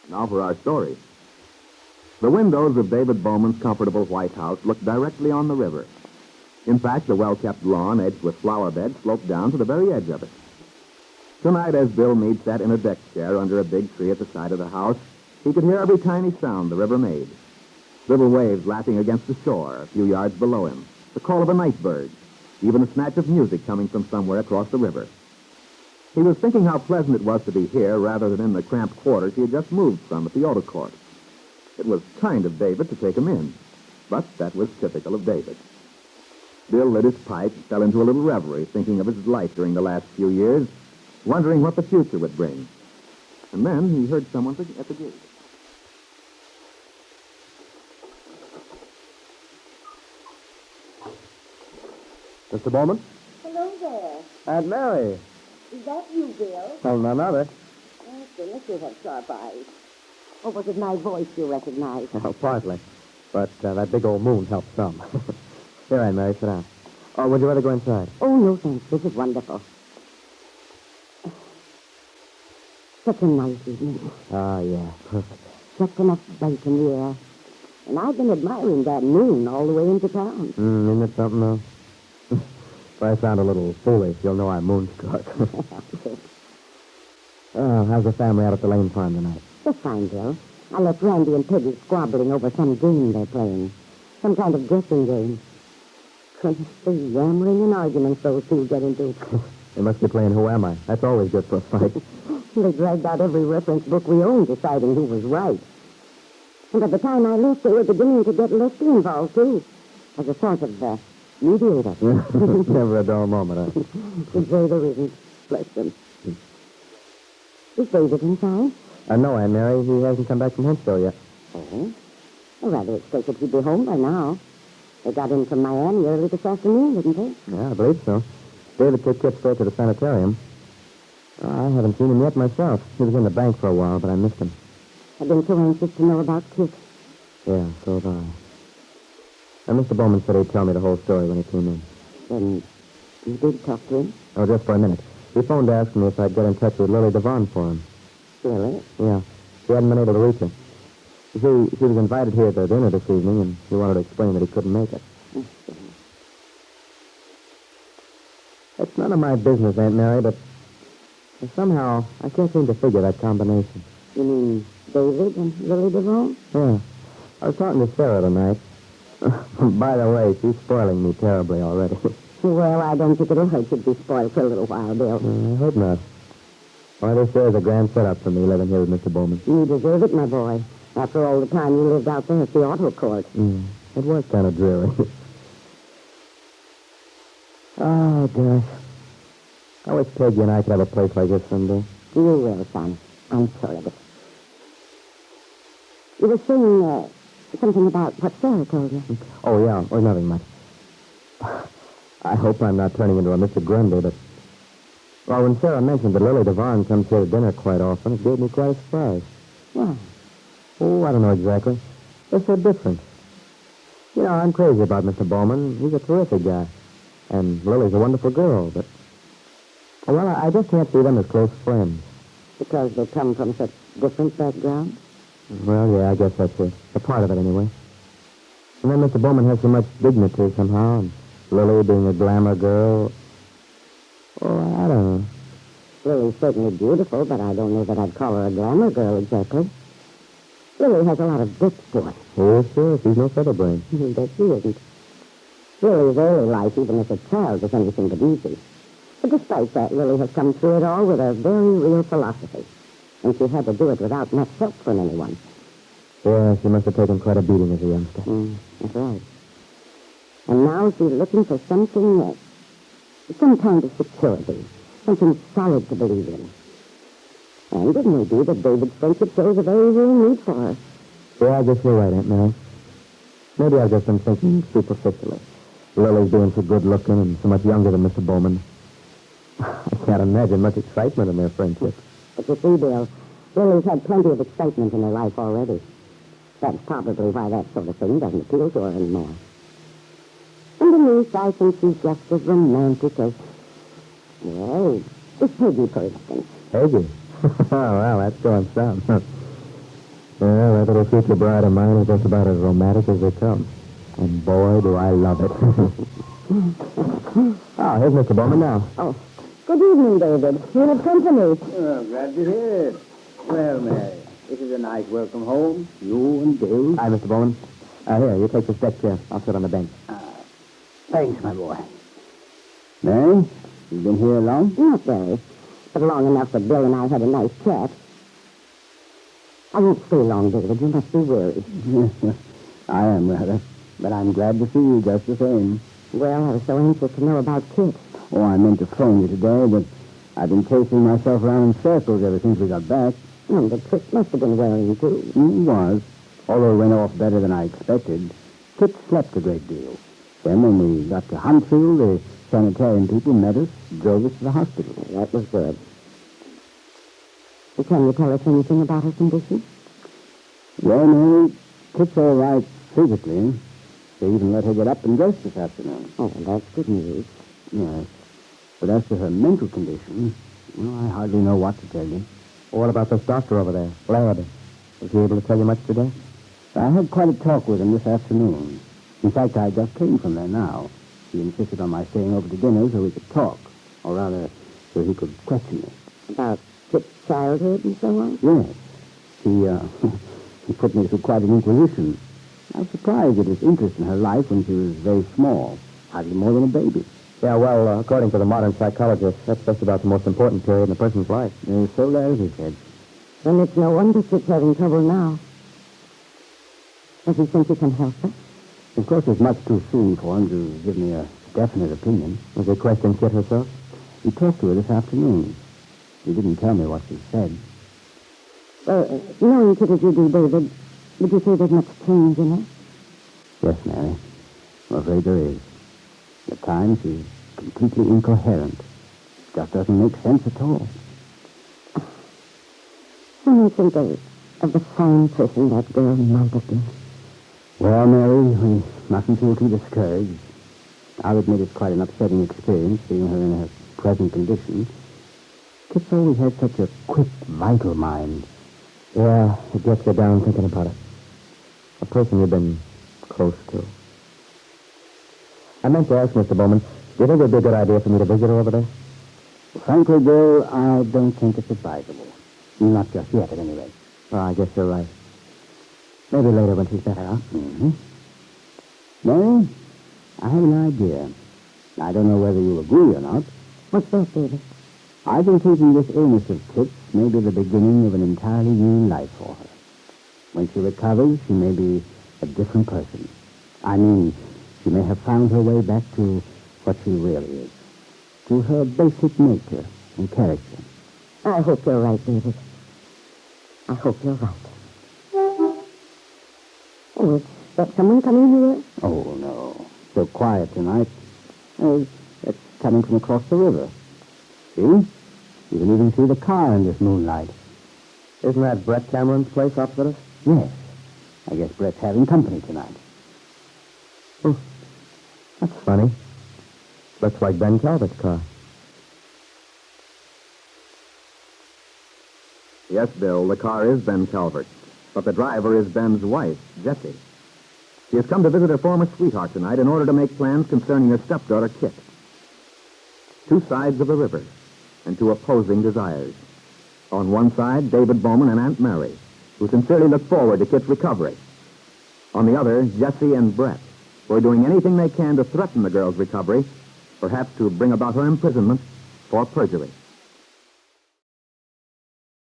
Now for our story. The windows of David Bowman's comfortable white house look directly on the river. In fact, the well-kept lawn edged with flower beds sloped down to the very edge of it. Tonight, as Bill Meade sat in a deck chair under a big tree at the side of the house, he could hear every tiny sound the river made. Little waves lapping against the shore a few yards below him, the call of a night bird, even a snatch of music coming from somewhere across the river. He was thinking how pleasant it was to be here rather than in the cramped quarters he had just moved from at the auto court. It was kind of David to take him in, but that was typical of David. Bill lit his pipe and fell into a little reverie, thinking of his life during the last few years, wondering what the future would bring. And then he heard someone at the gate. Mr. Bowman? Hello there. Aunt Mary. Is that you, Bill? Oh, none other. Oh, goodness, you have sharp eyes. Or was it my voice you recognized? Oh, partly. But that big old moon helped some. Here, Aunt Mary, sit down. Oh, would you rather go inside? Oh, no, thanks. This is wonderful. Such a nice evening. Ah, yeah, perfect. Just enough light in the air. And I've been admiring that moon all the way into town. Isn't it something, though? If I sound a little foolish, you'll know I'm moonstruck. Oh, how's the family out at the Lane Farm tonight? Just fine, Bill. I left Randy and Peggy squabbling over some game they're playing. Some kind of guessing game. Goodness, the yammering and arguments those two get into. They must be playing Who Am I? That's always good for a fight. They dragged out every reference book we owned, deciding who was right. And by the time I left, they were beginning to get Lefty involved, too, as a sort of mediator. Never a dull moment, huh? To say there isn't. Bless them. Is David inside? No, Aunt Mary. He hasn't come back from Huntsville yet. Oh? I rather expected he'd be home by now. They got in from Miami early this afternoon, didn't they? Yeah, I believe so. David took Kitt straight to the sanitarium. I haven't seen him yet myself. He was in the bank for a while, but I missed him. I've been so anxious to know about Kitt. Yeah, so have I. And Mr. Bowman said he'd tell me the whole story when he came in. Then you did talk to him? Oh, just for a minute. He phoned to ask me if I'd get in touch with Lily Devon for him. Really? Yeah. He hadn't been able to reach her. You see, she was invited here to dinner this evening, and he wanted to explain that he couldn't make it. It's none of my business, Aunt Mary, but somehow I can't seem to figure that combination. You mean David and Lily Devon? Yeah. I was talking to Sarah tonight. By the way, she's spoiling me terribly already. Well, I don't think it'll hurt you to be spoiled for a little while, Bill. I hope not. Why, this is a grand setup for me living here with Mr. Bowman. You deserve it, my boy. After all the time you lived out there at the auto court. It was kind of dreary. Oh, gosh. I wish Peggy and I could have a place like this someday. You will, son. I'm sure of it. You were saying something about what Sarah told you. Oh, yeah. Oh, nothing much. I hope I'm not turning into a Mr. Grundy, but... Well, when Sarah mentioned that Lily Devon comes here to dinner quite often, it gave me quite a surprise. Why? Oh, I don't know exactly. They're so different. You know, I'm crazy about Mr. Bowman. He's a terrific guy. And Lily's a wonderful girl, but... Well, I just can't see them as close friends. Because they come from such different backgrounds? Well, yeah, I guess that's it. A part of it, anyway. And then Mr. Bowman has so much dignity somehow, and Lily being a glamour girl... Oh, I don't know. Lily's certainly beautiful, but I don't know that I'd call her a glamour girl exactly. Lily has a lot of depth to her. Oh, sure, she's no featherbrain. But she isn't. Lily's early life, even as a child, was anything but easy. But despite that, Lily has come through it all with a very real philosophy. And she had to do it without much help from anyone. Yeah, she must have taken quite a beating as a youngster. That's right. And now she's looking for something, some kind of security, something solid to believe in. And it may be that David's friendship shows a very real need for her. Yeah, I guess you're right, Aunt Mary. Maybe I've just been thinking superficially. Lily's being so good-looking and so much younger than Mr. Bowman. I can't imagine much excitement in their friendship. But you see, Bill, Lily's had plenty of excitement in her life already. That's probably why that sort of thing doesn't appeal to her anymore. Underneath, I think she's just as romantic as... Well, it's Peggy, for instance. Peggy? Oh, well, that's going some. Well, that little future bride of mine is just about as romantic as they come. And boy, do I love it. Oh, here's Mr. Bowman now. Oh, good evening, David. You have company. Oh, glad to hear it. Well, Mary, this is a nice welcome home. You and Dave. Hi, Mr. Bowman. Here, you take this deck chair. I'll sit on the bench. Thanks, my boy. Mary, you've been here long? Not very, but long enough that Bill and I had a nice chat. I won't stay long, David. You must be weary. I am, rather. But I'm glad to see you just the same. Well, I was so anxious to know about Kitt. Oh, I meant to phone you today, but I've been chasing myself around in circles ever since we got back. And the trip must have been wearing, too. It was. Although it went off better than I expected. Kitt slept a great deal. Then when we got to Huntsville, the sanitarian people met us, drove us to the hospital. That was good. Can you tell us anything about her condition? Well, Mary, Kitt's all right physically. They even let her get up and dress this afternoon. Oh, that's good news. Yes. But as to her mental condition, well, I hardly know what to tell you. Well, what about this doctor over there, Laird? Was he able to tell you much today? I had quite a talk with him this afternoon. In fact, I just came from there now. He insisted on my staying over to dinner so we could talk, or rather, so he could question me. About Kitt's childhood and so on? Yes. He put me through quite an inquisition. I was surprised at his interest in her life when she was very small, hardly more than a baby. Yeah, well, according to the modern psychologist, that's just about the most important period in a person's life. So that he said. Then it's no wonder Kitt's having trouble now. Does he think he can help her? Of course, it's much too soon for him to give me a definite opinion. Was he questioning Kitt herself? He talked to her this afternoon. He didn't tell me what she said. Well, knowing Kitt as you do, David, would you say there's much change in her? Yes, Mary. I'm afraid there is. At times, she's completely incoherent. Just doesn't make sense at all. When you think of the fine person that girl might have been. Well, Mary, we mustn't feel too discouraged. I'll admit it's quite an upsetting experience, seeing her in her present condition. Kit's always had such a quick, vital mind. Yeah, it gets you down thinking about it. A person you've been close to. I meant to ask, Mr. Bowman, do you think it would be a good idea for me to visit her over there? Frankly, Bill, I don't think it's advisable. Not just yet, at any rate. Well, I guess you're right. Maybe later when she's better, huh? Mm-hmm. Mary, I have an idea. I don't know whether you agree or not. What's that, David? I've been thinking this illness of Kitt's may be the beginning of an entirely new life for her. When she recovers, she may be a different person. I mean, she may have found her way back to what she really is. To her basic nature and character. I hope you're right, David. I hope you're right. Oh, is that someone coming here? Oh, no. So quiet tonight. Oh, it's coming from across the river. See? You can even see the car in this moonlight. Isn't that Brett Cameron's place opposite us? Yes. I guess Brett's having company tonight. That's funny. Looks like Ben Calvert's car. Yes, Bill, the car is Ben Calvert. But the driver is Ben's wife, Jessie. She has come to visit her former sweetheart tonight in order to make plans concerning her stepdaughter, Kitt. Two sides of a river, and two opposing desires. On one side, David Bowman and Aunt Mary, who sincerely look forward to Kitt's recovery. On the other, Jessie and Brett, who are doing anything they can to threaten the girl's recovery, perhaps to bring about her imprisonment for perjury.